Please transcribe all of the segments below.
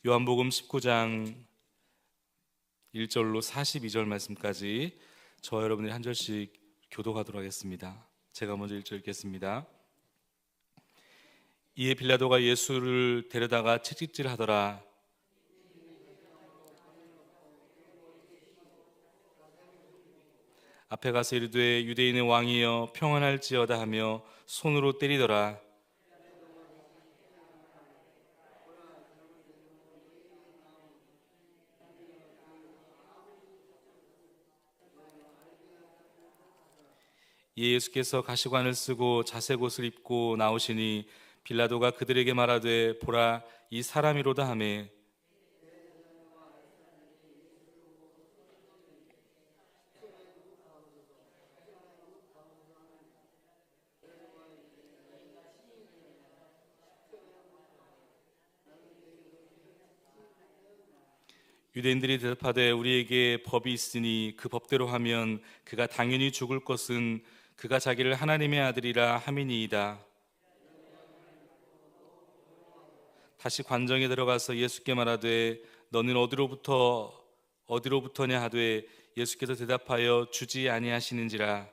요한복음 19장 1절로 42절 말씀까지 저와 여러분이 한 절씩 교독하도록 하겠습니다. 제가 먼저 1절 읽겠습니다. 이에 빌라도가 예수를 데려다가 채찍질하더라. 앞에 가서 이르되 유대인의 왕이여 평안할지어다 하며 손으로 때리더라. 이에 예수께서 가시관을 쓰고 자색 옷을 입고 나오시니 빌라도가 그들에게 말하되 보라 이 사람이로다 하매 유대인들이 대답하되 우리에게 법이 있으니 그 법대로 하면 그가 당연히 죽을 것은 그가 자기를 하나님의 아들이라 함이니이다. 다시 관정에 들어가서 예수께 말하되 너는 어디로부터냐 하되 예수께서 대답하여 주지 아니하시는지라.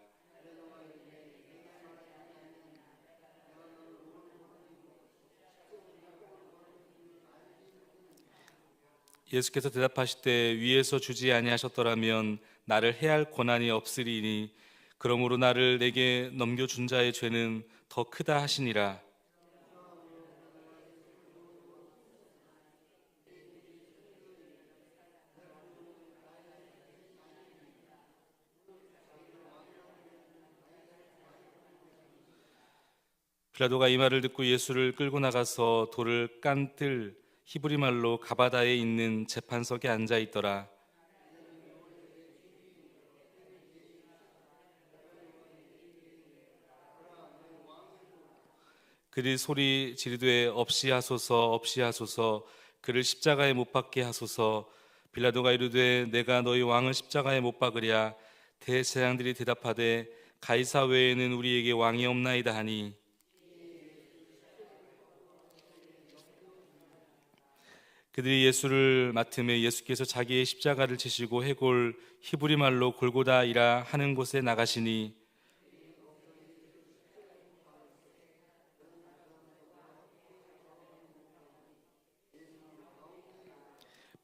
예수께서 대답하시되 위에서 주지 아니하셨더라면 나를 해할 권한이 없으리니 그러므로 나를 내게 넘겨준 자의 죄는 더 크다 하시니라. 빌라도가 이 말을 듣고 예수를 끌고 나가서 돌을 깐 뜰 히브리 말로 가바다에 있는 재판석에 앉아 있더라. 그들이 소리 지르되 없이 하소서 없이 하소서 그를 십자가에 못 박게 하소서. 빌라도가 이르되 내가 너희 왕을 십자가에 못 박으랴. 대제사장들이 대답하되 가이사 외에는 우리에게 왕이 없나이다 하니 그들이 예수를 맡음에 예수께서 자기의 십자가를 지시고 해골 히브리 말로 골고다이라 하는 곳에 나가시니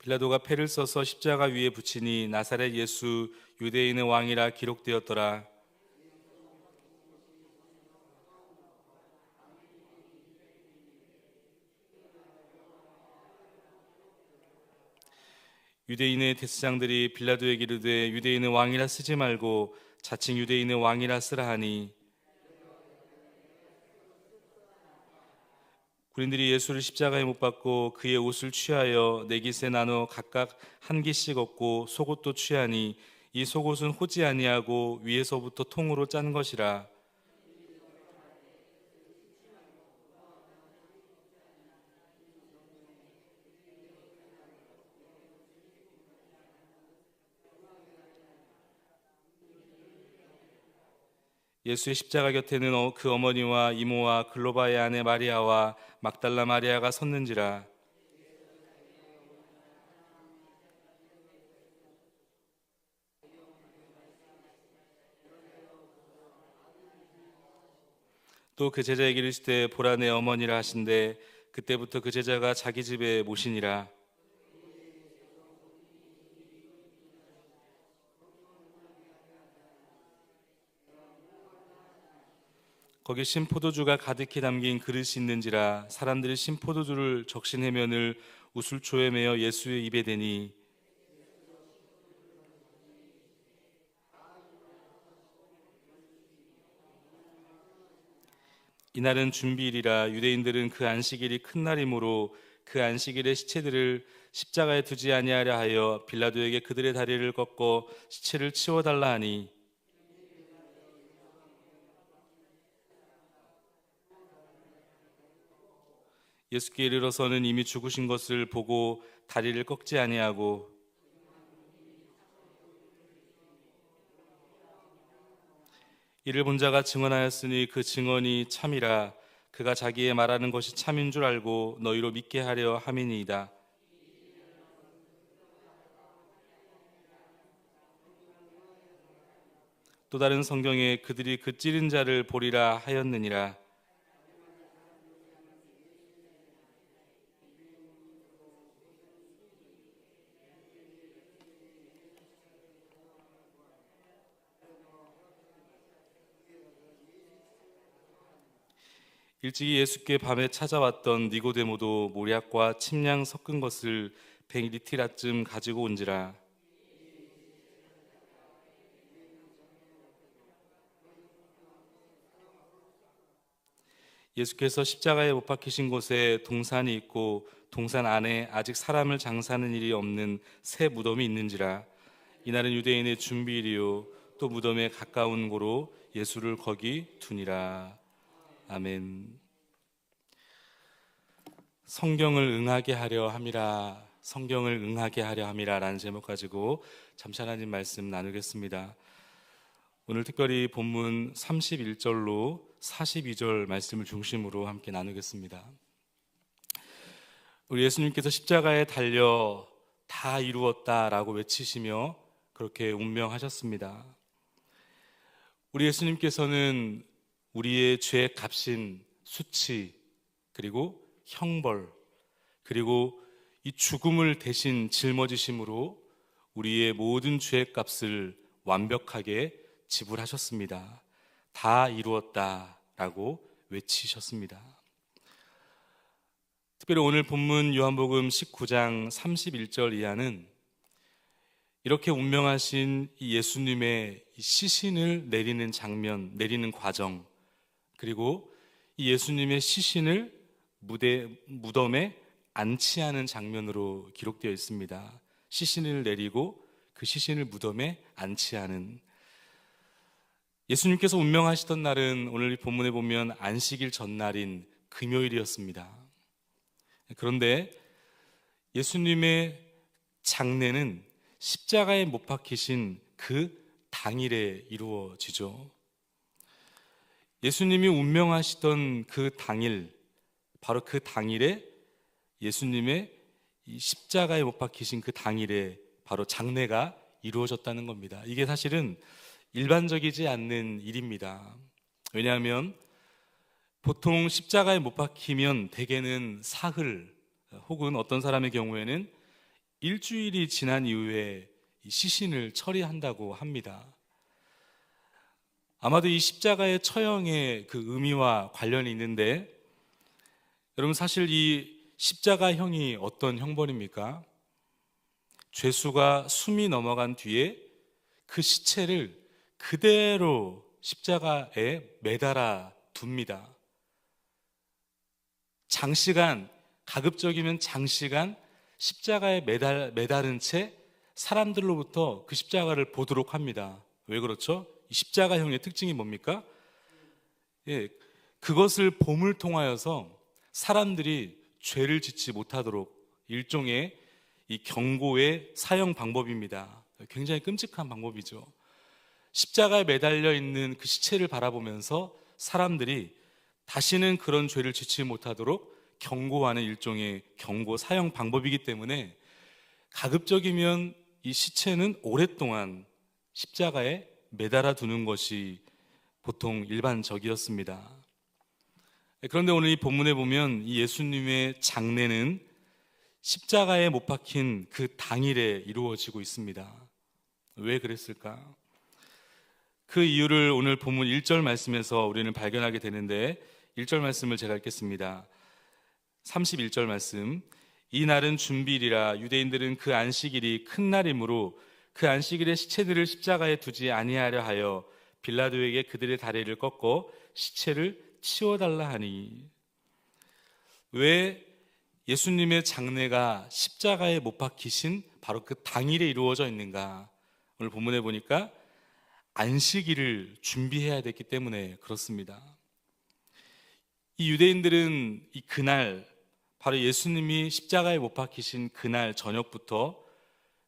빌라도가 패를 써서 십자가 위에 붙이니 나사렛 예수 유대인의 왕이라 기록되었더라. 유대인의 대제사장들이 빌라도에게 이르되 유대인의 왕이라 쓰지 말고 자칭 유대인의 왕이라 쓰라 하니 군인들이 예수를 십자가에 못 박고 그의 옷을 취하여 네 깃에 나눠 각각 한 깃씩 얻고 속옷도 취하니 이 속옷은 호지 아니하고 위에서부터 통으로 짠 것이라. 예수의 십자가 곁에는 그 어머니와 이모와 글로바의 아내 마리아와 막달라 마리아가 섰는지라. 또 그 제자에게 이르시되 보라 내 어머니라 하신대 그때부터 그 제자가 자기 집에 모시니라. 거기 신포도주가 가득히 담긴 그릇이 있는지라. 사람들이 신포도주를 적신 해면을 우슬초에 매어 예수의 입에 대니 이날은 준비일이라. 유대인들은 그 안식일이 큰 날이므로 그 안식일에 시체들을 십자가에 두지 아니하려 하여 빌라도에게 그들의 다리를 꺾어 시체를 치워달라 하니 예수께 이르러서는 이미 죽으신 것을 보고 다리를 꺾지 아니하고 이를 본 자가 증언하였으니 그 증언이 참이라. 그가 자기의 말하는 것이 참인 줄 알고 너희로 믿게 하려 함이니이다. 또 다른 성경에 그들이 그 찌른 자를 보리라 하였느니라. 일찍이 예수께 밤에 찾아왔던 니고데모도 모략과 침량 섞은 것을 100리티라쯤 가지고 온지라. 예수께서 십자가에 못 박히신 곳에 동산이 있고 동산 안에 아직 사람을 장사하는 일이 없는 새 무덤이 있는지라. 이날은 유대인의 준비일이요 또 무덤에 가까운 고로 예수를 거기 두니라. 아멘. 성경을 응하게 하려 함이라, 성경을 응하게 하려 함이라 라는 제목 가지고 잠시 하나님 말씀 나누겠습니다. 오늘 특별히 본문 31절로 42절 말씀을 중심으로 함께 나누겠습니다. 우리 예수님께서 십자가에 달려 다 이루었다라고 외치시며 그렇게 운명하셨습니다. 우리 예수님께서는 우리의 죄의 값인 수치, 그리고 형벌, 그리고 이 죽음을 대신 짊어지심으로 우리의 모든 죄의 값을 완벽하게 지불하셨습니다. 다 이루었다라고 외치셨습니다. 특별히 오늘 본문 요한복음 19장 31절 이하는 이렇게 운명하신 이 예수님의 시신을 내리는 장면, 내리는 과정, 그리고 이 예수님의 시신을 무덤에 안치하는 장면으로 기록되어 있습니다. 시신을 내리고 그 시신을 무덤에 안치하는, 예수님께서 운명하시던 날은 오늘 본문에 보면 안식일 전날인 금요일이었습니다. 그런데 예수님의 장례는 십자가에 못 박히신 그 당일에 이루어지죠. 예수님이 운명하시던 그 당일, 바로 그 당일에 예수님의 이 십자가에 못 박히신 그 당일에 바로 장례가 이루어졌다는 겁니다. 이게 사실은 일반적이지 않는 일입니다. 왜냐하면 보통 십자가에 못 박히면 대개는 사흘 혹은 어떤 사람의 경우에는 일주일이 지난 이후에 시신을 처리한다고 합니다. 아마도 이 십자가의 처형의 그 의미와 관련이 있는데, 여러분 사실 이 십자가형이 어떤 형벌입니까? 죄수가 숨이 넘어간 뒤에 그 시체를 그대로 십자가에 매달아 둡니다. 장시간, 가급적이면 장시간 십자가에 매달은 채 사람들로부터 그 십자가를 보도록 합니다. 왜 그렇죠? 이 십자가형의 특징이 뭡니까? 그것을 봄을 통하여서 사람들이 죄를 짓지 못하도록 일종의 이 경고의 사형 방법입니다. 굉장히 끔찍한 방법이죠. 십자가에 매달려 있는 그 시체를 바라보면서 사람들이 다시는 그런 죄를 짓지 못하도록 경고하는 일종의 경고 사형 방법이기 때문에 가급적이면 이 시체는 오랫동안 십자가에 매달아 두는 것이 보통 일반적이었습니다. 그런데 오늘 이 본문에 보면 이 예수님의 장례는 십자가에 못 박힌 그 당일에 이루어지고 있습니다. 왜 그랬을까? 그 이유를 오늘 본문 1절 말씀에서 우리는 발견하게 되는데, 1절 말씀을 제가 읽겠습니다. 31절 말씀. 이 날은 준비일이라 유대인들은 그 안식일이 큰 날이므로 그 안식일에 시체들을 십자가에 두지 아니하려 하여 빌라도에게 그들의 다리를 꺾어 시체를 치워달라 하니. 왜 예수님의 장례가 십자가에 못 박히신 바로 그 당일에 이루어져 있는가? 오늘 본문에 보니까 안식일을 준비해야 됐기 때문에 그렇습니다. 이 유대인들은 이 그날, 바로 예수님이 십자가에 못 박히신 그날 저녁부터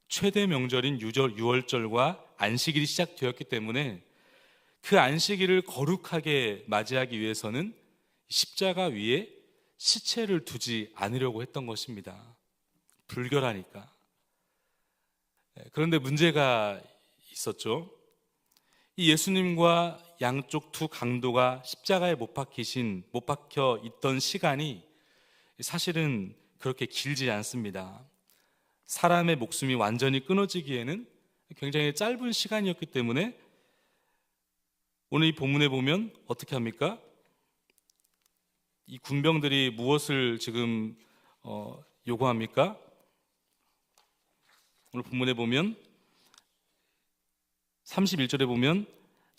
최대 명절인 유월절과 안식일이 시작되었기 때문에 그 안식일을 거룩하게 맞이하기 위해서는 십자가 위에 시체를 두지 않으려고 했던 것입니다. 불결하니까. 그런데 문제가 있었죠. 이 예수님과 양쪽 두 강도가 십자가에 못 박혀 있던 시간이 사실은 그렇게 길지 않습니다. 사람의 목숨이 완전히 끊어지기에는 굉장히 짧은 시간이었기 때문에 오늘 이 본문에 보면 어떻게 합니까? 이 군병들이 무엇을 지금 요구합니까? 오늘 본문에 보면 31절에 보면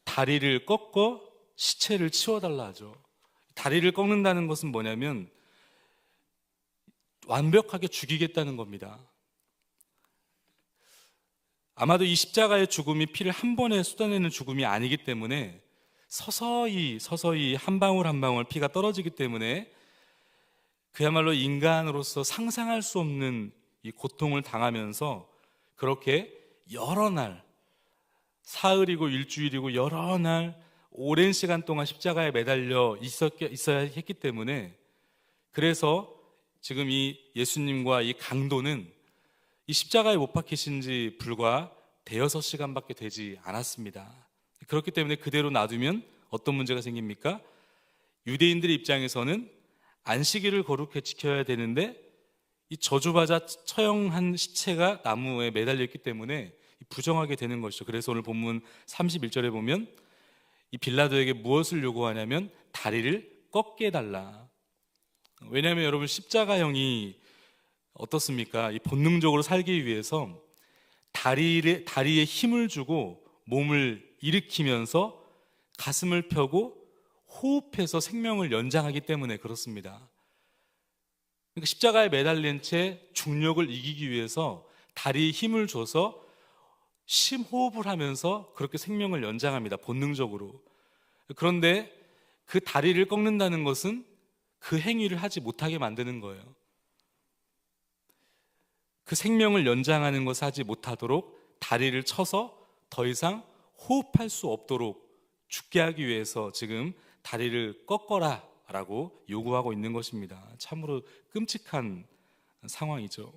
다리를 꺾어 시체를 치워달라 하죠. 다리를 꺾는다는 것은 뭐냐면 완벽하게 죽이겠다는 겁니다. 아마도 이 십자가의 죽음이 피를 한 번에 쏟아내는 죽음이 아니기 때문에 서서히 한 방울 한 방울 피가 떨어지기 때문에 그야말로 인간으로서 상상할 수 없는 이 고통을 당하면서 그렇게 여러 날, 사흘이고 일주일이고 여러 날 오랜 시간 동안 십자가에 매달려 있어야 했기 때문에, 그래서 지금 이 예수님과 이 강도는 이 십자가에 못 박히신 지 불과 대여섯 시간밖에 되지 않았습니다. 그렇기 때문에 그대로 놔두면 어떤 문제가 생깁니까? 유대인들의 입장에서는 안식일을 거룩히 지켜야 되는데 이 저주받아 처형한 시체가 나무에 매달려 있기 때문에 부정하게 되는 것이죠. 그래서 오늘 본문 31절에 보면 이 빌라도에게 무엇을 요구하냐면 다리를 꺾게 해달라. 왜냐하면 여러분, 십자가형이 어떻습니까? 이 본능적으로 살기 위해서 다리에 힘을 주고 몸을 일으키면서 가슴을 펴고 호흡해서 생명을 연장하기 때문에 그렇습니다. 그러니까 십자가에 매달린 채 중력을 이기기 위해서 다리에 힘을 줘서 심호흡을 하면서 그렇게 생명을 연장합니다. 본능적으로. 그런데 그 다리를 꺾는다는 것은 그 행위를 하지 못하게 만드는 거예요. 그 생명을 연장하는 것을 하지 못하도록 다리를 쳐서 더 이상 호흡할 수 없도록 죽게 하기 위해서 지금 다리를 꺾어라 라고 요구하고 있는 것입니다. 참으로 끔찍한 상황이죠.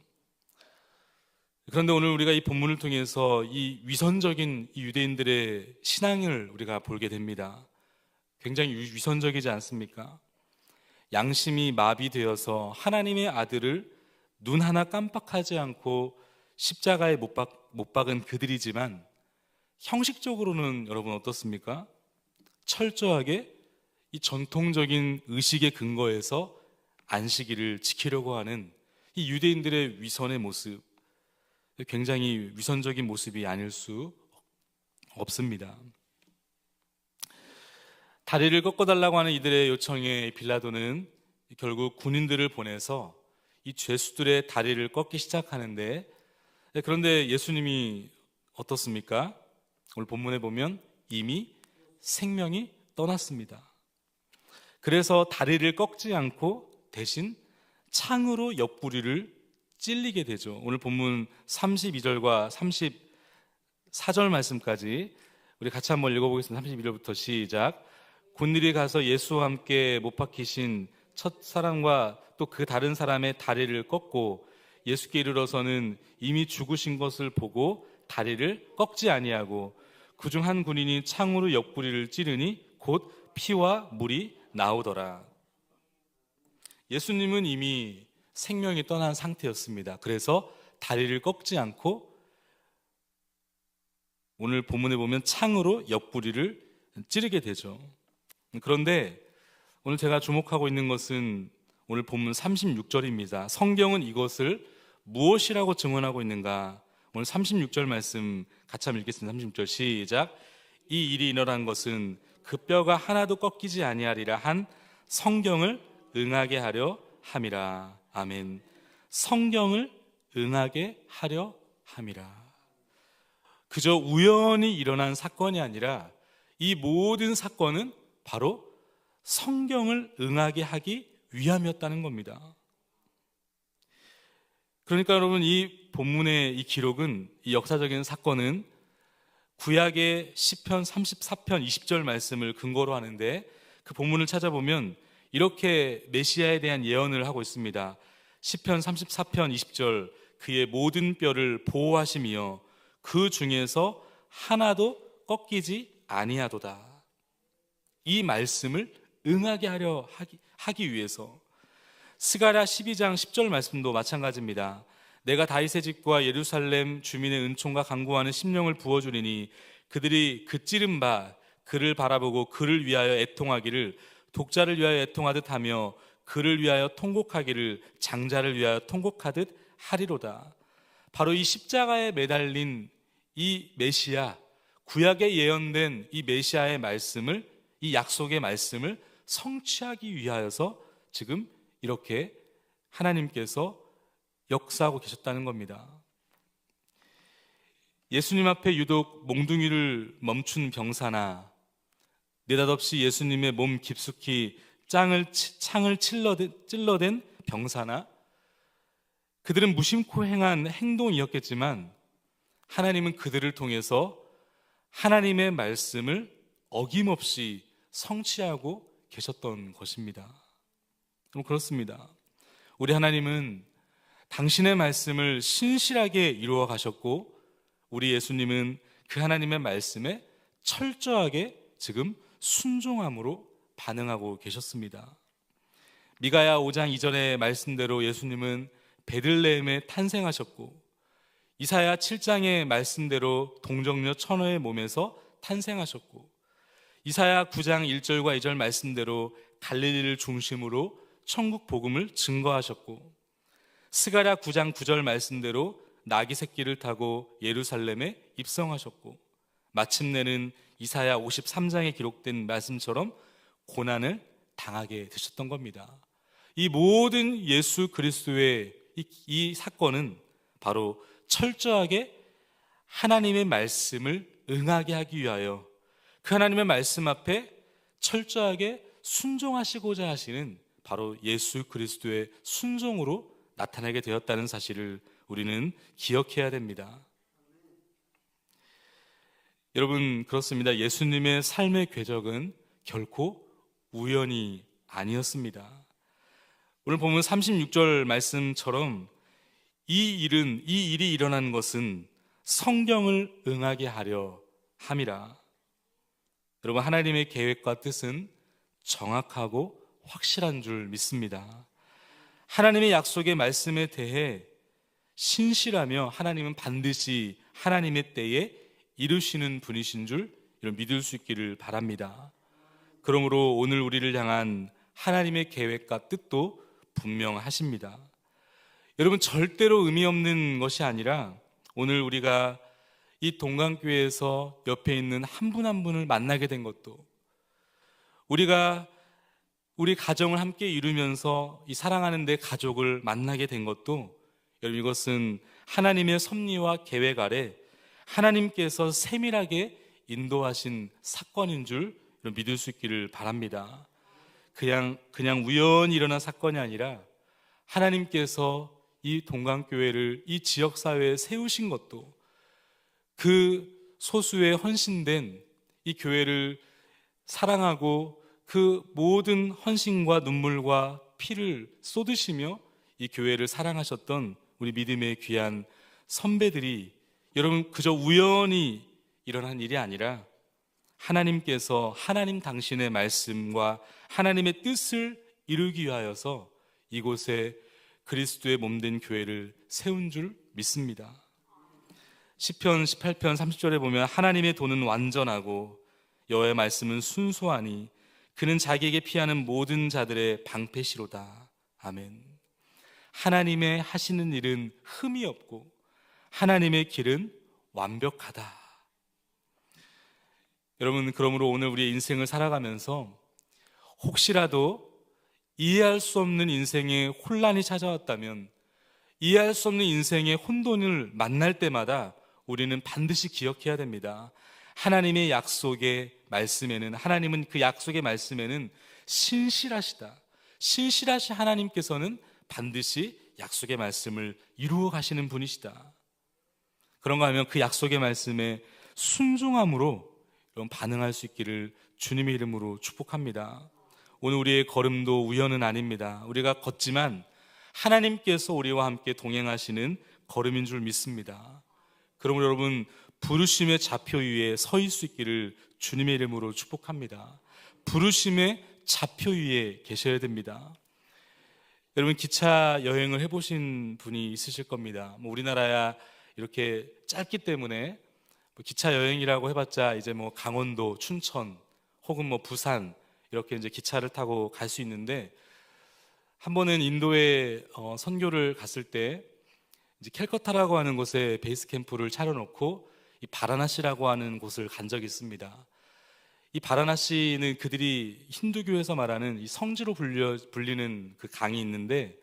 그런데 오늘 우리가 이 본문을 통해서 이 위선적인 이 유대인들의 신앙을 우리가 보게 됩니다. 굉장히 위선적이지 않습니까? 양심이 마비되어서 하나님의 아들을 눈 하나 깜빡하지 않고 십자가에 못 박은 그들이지만 형식적으로는 여러분 어떻습니까? 철저하게 이 전통적인 의식의 근거에서 안식일을 지키려고 하는 이 유대인들의 위선의 모습, 굉장히 위선적인 모습이 아닐 수 없습니다. 다리를 꺾어달라고 하는 이들의 요청에 빌라도는 결국 군인들을 보내서 이 죄수들의 다리를 꺾기 시작하는데, 그런데 예수님이 어떻습니까? 오늘 본문에 보면 이미 생명이 떠났습니다. 그래서 다리를 꺾지 않고 대신 창으로 옆구리를 찔리게 되죠. 오늘 본문 32절과 34절 말씀까지 우리 같이 한번 읽어보겠습니다. 32절부터 시작. 군인들이 가서 예수와 함께 못 박히신 첫 사람과 또 그 다른 사람의 다리를 꺾고 예수께 이르러서는 이미 죽으신 것을 보고 다리를 꺾지 아니하고 그중 한 군인이 창으로 옆구리를 찌르니 곧 피와 물이 나오더라. 예수님은 이미 생명이 떠난 상태였습니다. 그래서 다리를 꺾지 않고 오늘 본문에 보면 창으로 옆구리를 찌르게 되죠. 그런데 오늘 제가 주목하고 있는 것은 오늘 본문 36절입니다. 성경은 이것을 무엇이라고 증언하고 있는가? 오늘 36절 말씀 같이 한번 읽겠습니다. 36절 시작. 이 일이 일어난 것은 그 뼈가 하나도 꺾이지 아니하리라 한 성경을 응하게 하려 함이라. 아멘. 성경을 응하게 하려 함이라. 그저 우연히 일어난 사건이 아니라 이 모든 사건은 바로 성경을 응하게 하기 위함이었다는 겁니다. 그러니까 여러분, 이 본문의 이 기록은, 이 역사적인 사건은 구약의 시편 34편 20절 말씀을 근거로 하는데, 그 본문을 찾아보면 이렇게 메시아에 대한 예언을 하고 있습니다. 시편 34편 20절, 그의 모든 뼈를 보호하시며 그 중에서 하나도 꺾이지 아니하도다. 이 말씀을 응하게 하기 위해서 스가랴 12장 10절 말씀도 마찬가지입니다. 내가 다윗의 집과 예루살렘 주민의 은총과 간구하는 심령을 부어주리니 그들이 그 찌른 바 그를 바라보고 그를 위하여 애통하기를 독자를 위하여 애통하듯 하며 그를 위하여 통곡하기를 장자를 위하여 통곡하듯 하리로다. 바로 이 십자가에 매달린 이 메시아, 구약에 예언된 이 메시아의 말씀을, 이 약속의 말씀을 성취하기 위하여서 지금 이렇게 하나님께서 역사하고 계셨다는 겁니다. 예수님 앞에 유독 몽둥이를 멈춘 병사나 느닷없이 예수님의 몸 깊숙이 창을 찔러댄 병사나, 그들은 무심코 행한 행동이었겠지만 하나님은 그들을 통해서 하나님의 말씀을 어김없이 성취하고 계셨던 것입니다. 그렇습니다. 우리 하나님은 당신의 말씀을 신실하게 이루어 가셨고, 우리 예수님은 그 하나님의 말씀에 철저하게 지금 순종함으로 반응하고 계셨습니다. 미가야 5장 2절의 말씀대로 예수님은 베들레헴에 탄생하셨고, 이사야 7장의 말씀대로 동정녀 처녀의 몸에서 탄생하셨고, 이사야 9장 1절과 2절 말씀대로 갈릴리를 중심으로 천국 복음을 증거하셨고, 스가랴 9장 9절 말씀대로 나귀 새끼를 타고 예루살렘에 입성하셨고, 마침내는 이사야 53장에 기록된 말씀처럼 고난을 당하게 되셨던 겁니다. 이 모든 예수 그리스도의 이 사건은 바로 철저하게 하나님의 말씀을 응하게 하기 위하여 그 하나님의 말씀 앞에 철저하게 순종하시고자 하시는 바로 예수 그리스도의 순종으로 나타나게 되었다는 사실을 우리는 기억해야 됩니다. 여러분, 그렇습니다. 예수님의 삶의 궤적은 결코 우연이 아니었습니다. 오늘 보면 36절 말씀처럼 이 일이 일어난 것은 성경을 응하게 하려 함이라. 여러분, 하나님의 계획과 뜻은 정확하고 확실한 줄 믿습니다. 하나님의 약속의 말씀에 대해 신실하며 하나님은 반드시 하나님의 때에 이루시는 분이신 줄 믿을 수 있기를 바랍니다. 그러므로 오늘 우리를 향한 하나님의 계획과 뜻도 분명하십니다. 여러분, 절대로 의미 없는 것이 아니라 오늘 우리가 이 동강교회에서 옆에 있는 한 분 한 분을 만나게 된 것도, 우리가 우리 가정을 함께 이루면서 이 사랑하는 내 가족을 만나게 된 것도, 여러분, 이것은 하나님의 섭리와 계획 아래 하나님께서 세밀하게 인도하신 사건인 줄 믿을 수 있기를 바랍니다. 그냥 우연히 일어난 사건이 아니라 하나님께서 이 동강교회를 이 지역사회에 세우신 것도, 그 소수의 헌신된 이 교회를 사랑하고 그 모든 헌신과 눈물과 피를 쏟으시며 이 교회를 사랑하셨던 우리 믿음의 귀한 선배들이, 여러분, 그저 우연히 일어난 일이 아니라 하나님께서 하나님 당신의 말씀과 하나님의 뜻을 이루기 위하여서 이곳에 그리스도의 몸된 교회를 세운 줄 믿습니다. 시편 18편 30절에 보면 하나님의 도는 완전하고 여호와의 말씀은 순수하니 그는 자기에게 피하는 모든 자들의 방패시로다. 아멘. 하나님의 하시는 일은 흠이 없고 하나님의 길은 완벽하다. 여러분, 그러므로 오늘 우리의 인생을 살아가면서 혹시라도 이해할 수 없는 인생의 혼란이 찾아왔다면, 이해할 수 없는 인생의 혼돈을 만날 때마다 우리는 반드시 기억해야 됩니다. 하나님의 약속의 말씀에는, 하나님은 그 약속의 말씀에는 신실하시다. 신실하신 하나님께서는 반드시 약속의 말씀을 이루어 가시는 분이시다. 그런가 하면 그 약속의 말씀에 순종함으로 반응할 수 있기를 주님의 이름으로 축복합니다. 오늘 우리의 걸음도 우연은 아닙니다. 우리가 걷지만 하나님께서 우리와 함께 동행하시는 걸음인 줄 믿습니다. 그러므로 여러분, 부르심의 좌표 위에 서 있을 수 있기를 주님의 이름으로 축복합니다. 부르심의 좌표 위에 계셔야 됩니다. 여러분, 기차 여행을 해보신 분이 있으실 겁니다. 우리나라야 이렇게 짧기 때문에 기차 여행이라고 해봤자 이제 강원도, 춘천 혹은 부산 이렇게 이제 기차를 타고 갈 수 있는데, 한 번은 인도에 선교를 갔을 때 이제 캘커타라고 하는 곳에 베이스 캠프를 차려놓고 이 바라나시라고 하는 곳을 간 적이 있습니다. 이 바라나시는 그들이 힌두교에서 말하는 이 성지로 불리는 그 강이 있는데,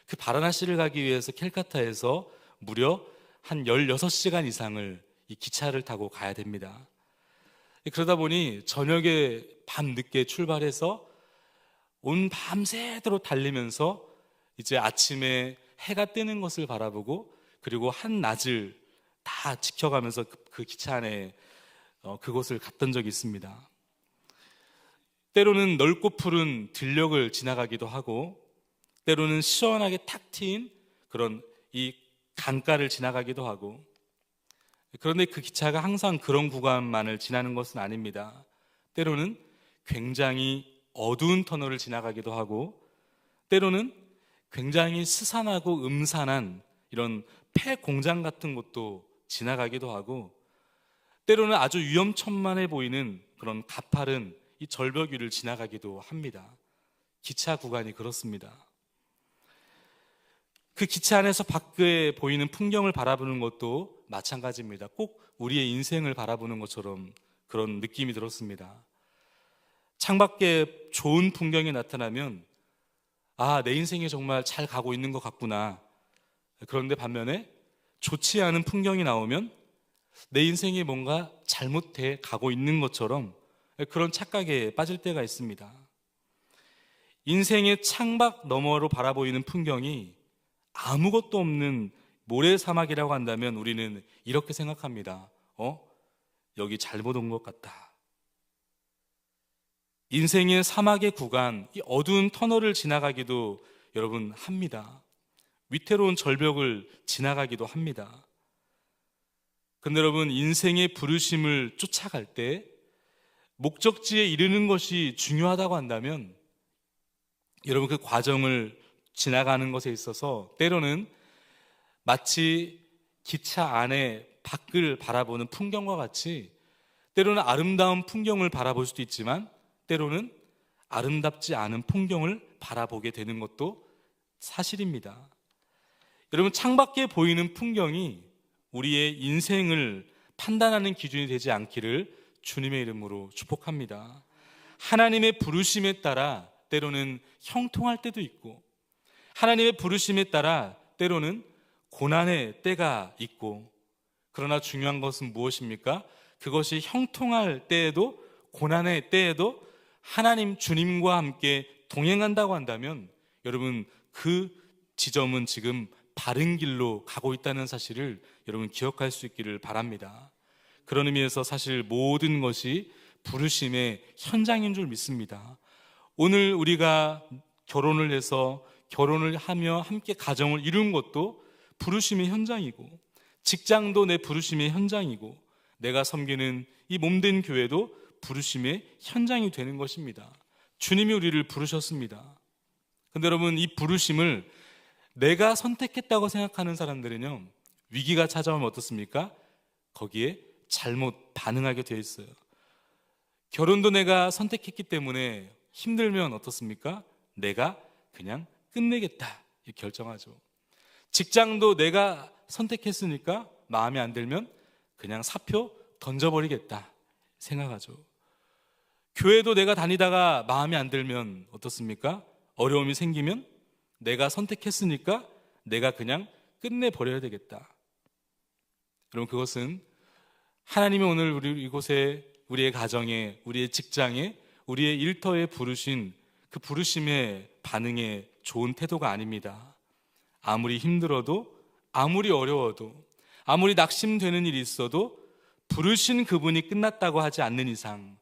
그 바라나시를 가기 위해서 캘커타에서 무려 한 16시간 이상을 이 기차를 타고 가야 됩니다. 그러다 보니 저녁에 밤늦게 출발해서 온 밤새도록 달리면서 이제 아침에 해가 뜨는 것을 바라보고, 그리고 한낮을 다 지켜가면서 그 기차 안에 그곳을 갔던 적이 있습니다. 때로는 넓고 푸른 들녘을 지나가기도 하고, 때로는 시원하게 탁 트인 그런 이 강가를 지나가기도 하고, 그런데 그 기차가 항상 그런 구간만을 지나는 것은 아닙니다. 때로는 굉장히 어두운 터널을 지나가기도 하고, 때로는 굉장히 스산하고 음산한 이런 폐 공장 같은 곳도 지나가기도 하고, 때로는 아주 위험천만해 보이는 그런 가파른 이 절벽 위를 지나가기도 합니다. 기차 구간이 그렇습니다. 그 기차 안에서 밖에 보이는 풍경을 바라보는 것도 마찬가지입니다. 꼭 우리의 인생을 바라보는 것처럼 그런 느낌이 들었습니다. 창밖에 좋은 풍경이 나타나면 내 인생이 정말 잘 가고 있는 것 같구나. 그런데 반면에 좋지 않은 풍경이 나오면 내 인생이 뭔가 잘못돼 가고 있는 것처럼 그런 착각에 빠질 때가 있습니다. 인생의 창밖 너머로 바라보이는 풍경이 아무것도 없는 모래사막이라고 한다면 우리는 이렇게 생각합니다. 여기 잘못 온 것 같다. 인생의 사막의 구간, 이 어두운 터널을 지나가기도 여러분 합니다. 위태로운 절벽을 지나가기도 합니다. 근데 여러분, 인생의 부르심을 쫓아갈 때 목적지에 이르는 것이 중요하다고 한다면, 여러분 그 과정을 지나가는 것에 있어서 때로는 마치 기차 안에 밖을 바라보는 풍경과 같이 때로는 아름다운 풍경을 바라볼 수도 있지만, 때로는 아름답지 않은 풍경을 바라보게 되는 것도 사실입니다. 여러분, 창밖에 보이는 풍경이 우리의 인생을 판단하는 기준이 되지 않기를 주님의 이름으로 축복합니다. 하나님의 부르심에 따라 때로는 형통할 때도 있고, 하나님의 부르심에 따라 때로는 고난의 때가 있고, 그러나 중요한 것은 무엇입니까? 그것이 형통할 때에도 고난의 때에도 하나님 주님과 함께 동행한다고 한다면, 여러분 그 지점은 지금 바른 길로 가고 있다는 사실을 여러분 기억할 수 있기를 바랍니다. 그런 의미에서 사실 모든 것이 부르심의 현장인 줄 믿습니다. 오늘 우리가 결혼을 해서 결혼을 하며 함께 가정을 이룬 것도 부르심의 현장이고, 직장도 내 부르심의 현장이고, 내가 섬기는 이 몸된 교회도 부르심의 현장이 되는 것입니다. 주님이 우리를 부르셨습니다. 근데 여러분, 이 부르심을 내가 선택했다고 생각하는 사람들은요, 위기가 찾아오면 어떻습니까? 거기에 잘못 반응하게 되어 있어요. 결혼도 내가 선택했기 때문에 힘들면 어떻습니까? 내가 그냥 끝내겠다 이렇게 결정하죠. 직장도 내가 선택했으니까 마음에 안 들면 그냥 사표 던져버리겠다 생각하죠. 교회도 내가 다니다가 마음에 안 들면 어떻습니까? 어려움이 생기면 내가 선택했으니까 내가 그냥 끝내버려야 되겠다. 여러분, 그것은 하나님이 오늘 우리 이곳에, 우리의 가정에, 우리의 직장에, 우리의 일터에 부르신 그 부르심의 반응에 좋은 태도가 아닙니다. 아무리 힘들어도, 아무리 어려워도, 아무리 낙심되는 일이 있어도 부르신 그분이 끝났다고 하지 않는 이상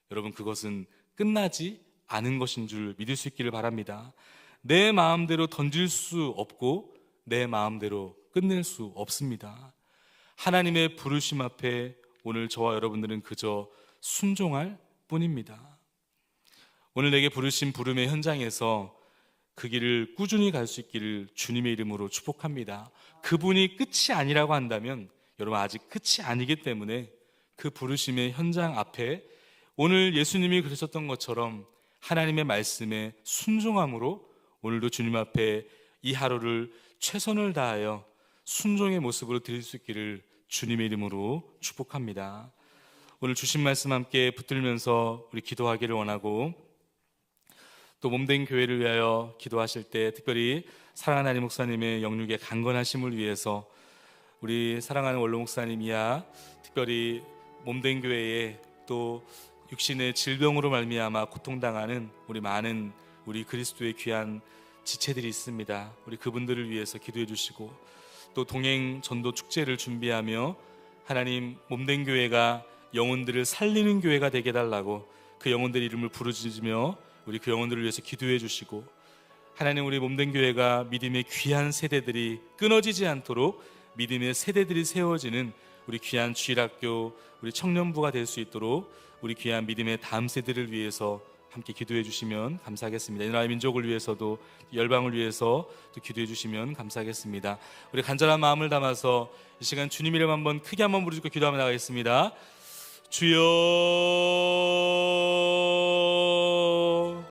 여러분, 그것은 끝나지 않은 것인 줄 믿을 수 있기를 바랍니다. 내 마음대로 던질 수 없고 내 마음대로 끝낼 수 없습니다. 하나님의 부르심 앞에 오늘 저와 여러분들은 그저 순종할 뿐입니다. 오늘 내게 부르신 부름의 현장에서 그 길을 꾸준히 갈 수 있기를 주님의 이름으로 축복합니다. 그분이 끝이 아니라고 한다면 여러분 아직 끝이 아니기 때문에 그 부르심의 현장 앞에 오늘 예수님이 그러셨던 것처럼 하나님의 말씀에 순종함으로 오늘도 주님 앞에 이 하루를 최선을 다하여 순종의 모습으로 드릴 수 있기를 주님의 이름으로 축복합니다. 오늘 주신 말씀 함께 붙들면서 우리 기도하기를 원하고, 또 몸된 교회를 위하여 기도하실 때 특별히 사랑하는 하나님 목사님의 영육의 강건하심을 위해서 우리 사랑하는 원로 목사님이야 특별히 몸된 교회에 또 육신의 질병으로 말미암아 고통당하는 우리 많은 우리 그리스도의 귀한 지체들이 있습니다. 우리 그분들을 위해서 기도해 주시고, 또 동행 전도 축제를 준비하며 하나님 몸된 교회가 영혼들을 살리는 교회가 되게 해달라고 그 영혼들 이름을 부르짖으며 우리 그 영혼들을 위해서 기도해 주시고, 하나님 우리 몸된 교회가 믿음의 귀한 세대들이 끊어지지 않도록 믿음의 세대들이 세워지는 우리 귀한 주일학교 우리 청년부가 될 수 있도록 우리 귀한 믿음의 다음 세대를 위해서 함께 기도해 주시면 감사하겠습니다. 이 나라의 민족을 위해서도 열방을 위해서 또 기도해 주시면 감사하겠습니다. 우리 간절한 마음을 담아서 이 시간 주님 이름 한번 크게 한번 부르짖고 기도하며 나가겠습니다. 주여